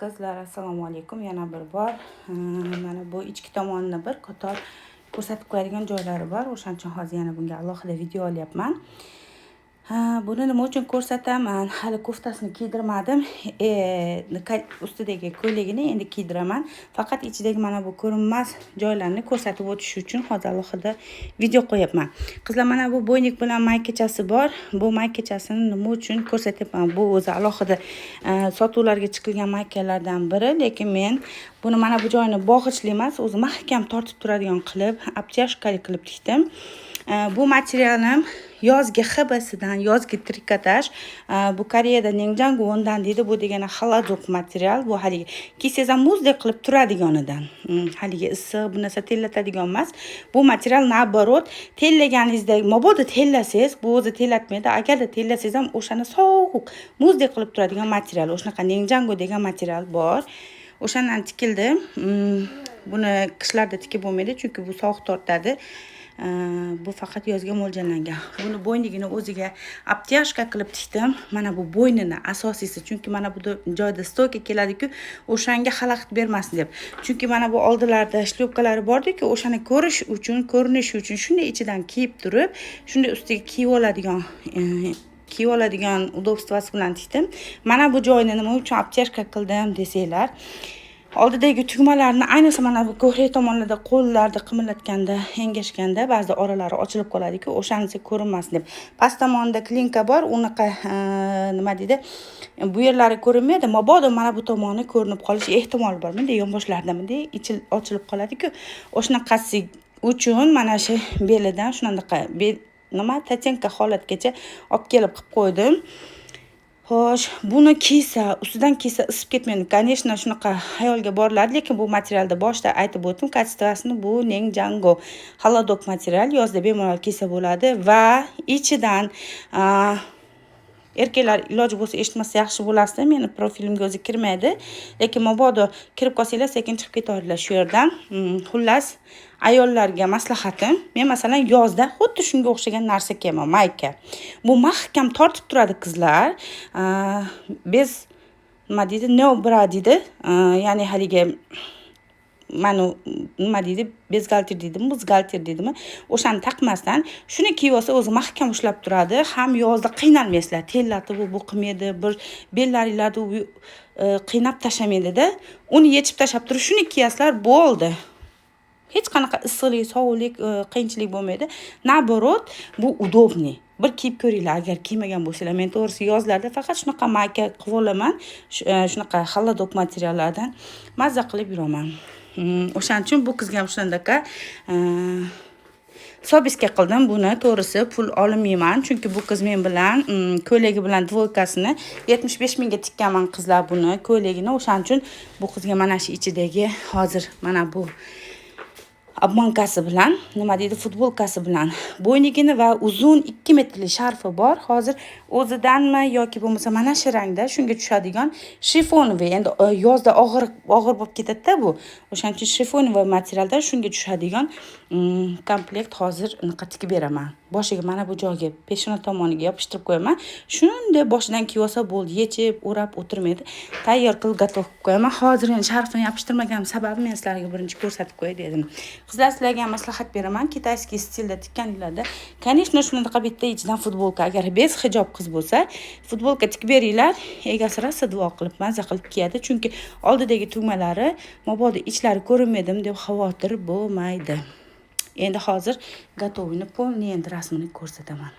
Qizlar, assalomu alaykum. Yana bir bor mana bu ichki tomonini bir qator ko'rsatib qo'yadigan joylari bor. O'shaning uchun hozir yana bunga alohida video olyapman. Buni nima uchun ko'rsataman? Hali koftasini kiydirmadim. Ustidagi ko'ylagini endi kiydiraman. Faqat ichidagi mana bu ko'rinmas joylarni ko'rsatib o'tish uchun hozir alohida video qo'yapman. Qizlar, mana bu bo'ynik bilan maykachasi bor. Bu maykachasini nima uchun ko'rsatyapman? Bu o'zi alohida sotuvlarga chiqilgan maykalardan biri, lekin men buni mana bu joyini bog'ichli emas, o'zi mahkam tortib turadigan qilib, obtyashkali qilib tikdim. Bu materialim yozgi hibasidan, yozgi trikotaj. Bu Koreyada Ningjan Wondan deydi. Bu degani xalajok material. Bu haligi kiysangiz ham muzdek qilib turadiganidan. Haligi issiq bu narsa tellatadigan emas. Bu material naborot, tellaganingizda mabodo tellasangiz, bu o'zi tellatmaydi. Agarda tellasangiz ham o'shani sovuq, muzdek qilib turadigan material. O'shanaqa Ningjango degan material bor. O'shandan tikildi. Buni qishlarda tikib bo'lmaydi, chunki bu sovuq tortadi. Bu faqat yozga mo'ljallangan. Buni bo'ynigini o'ziga obtyashka qilib tikdim. Mana bu bo'ynini asosiysi, chunki mana bu joyda stoyka keladi-ku, o'shanga xalaqit bermasin deb. Chunki mana bu oldilarda shlyopkalari bor-ku, o'shani ko'rish uchun, ko'rinish uchun shunday ichidan kiyib turib, shunday ustiga kiyib oladigan udobstvasi bilan tikdim. Mana bu joyini nima uchun obtyashka qildim desanglar, oldidagi tugmalarni, ayniqsa mana bu ko'hrak tomonlarda qo'llarni qimirlatganda, engashganda ba'zida oralari ochilib qoladi-ku, o'shanisi ko'rinmasin deb. Past tomonda klinka bor, unaqa nima deydi? Bu yerlari ko'rinmaydi. Mabodo mana bu tomoni ko'rinib qolishi ehtimoli bor. Bunday yonboshlarda bunday ochilib qoladi-ku, o'shanaqasi uchun mana shu belidan shunaqa tatenka holatgacha olib kelib qilib qo'ydim. Xo'sh, buni kiysa, ustidan kiysa isib ketmaydi. Конечно, shunaqa xayolga boriladi, lekin bu materialda boshida aytib o'tdim, kачествосini bu Ningjango xalajok material, yozda bemalol kiysa bo'ladi va ichidan erkaklar iloji bo'lsa eshitmasa yaxshi bo'lasizda, meni profilimga o'zi kirmaydi, lekin mabodo kirib qolsanglar sekin chiqib ketaveringlar shu yerdan. Xullas, ayollarga maslahatim, men masalan yozda xuddi shunga o'xshagan narsa kiyman, mayka. Bu mahkam tortib turadi qizlar. Biz nima deydi? Neobra deydi. Ya'ni haligi mana nima deydi? Bezgalter deydimi, buzgalter deydimi? O'shani taqmasdan shuni kiyib olsa o'zi mahkam ushlab turadi. Ham yozda qiynalmaysizlar. Tellatib bu qilmaydi, bir bellaringlarni qiynab tashlamaydi-da. Uni yechib tashlab turib shuni kiyasizlar, bo'ldi. Hech qanaqa issiqlik, sovuqlik, qiyinchilik bo'lmaydi. Naborot, bu udobniy. Bir kiyib ko'ringlar agar kiymagan bo'lsanglar. Men to'g'risi yozlarda faqat shunaqa mayka qilib olaman. Shunaqa xalajok materiallardan mazza qilib yuraman. O'shaning uchun bu qizga ham shundaqa sobiska qildim buni. To'g'risi pul olmayman, chunki bu qiz men bilan ko'ylagi bilan dvoykasini 75 mingga tikkanman qizlar buni ko'ylagini. O'shaning uchun bu qizga mana shu ichidagi hozir mana bu obmonkasi bilan, nima deydi, futbolkasi bilan bo'ynigini va uzun 2 metrli sharfi bor. Hozir o'zidanmi yoki bo'lmasa mana shu rangda shunga tushadigan shifonoviy. Endi yozda og'ir bo'lib ketadi-da bu. O'shaning uchun shifonoviy materialdan shunga tushadigan komplekt hozir tikib beraman. Boshiga mana bu joyga, peshona tomoniga yopishtirib qo'yaman. Shunday boshidan kiyib olsa bo'ldi, yechib, o'rab o'tirmaydi. Tayyor qilib gatov qilib qo'yaman. Hozir endi sharfini yopishtirmaganim sababi men sizlarga birinchi ko'rsatib qo'yay dedim. Qizlar, sizlarga ham maslahat beraman. Kitayskiy stilda tikkaninglarda, конечно, shunaqa bitta ichidan futbolka, agar bez hijob qiz bo'lsa, futbolka tikib beringlar. Egasi rosa duo qilib, mazza qilib kiyadi, chunki oldidagi tugmalari mabodo ichlari ko'rinmaydimi deb xavotir bo'lmaydi. Endi hozir gatovini polni endi rasmini ko'rsataman.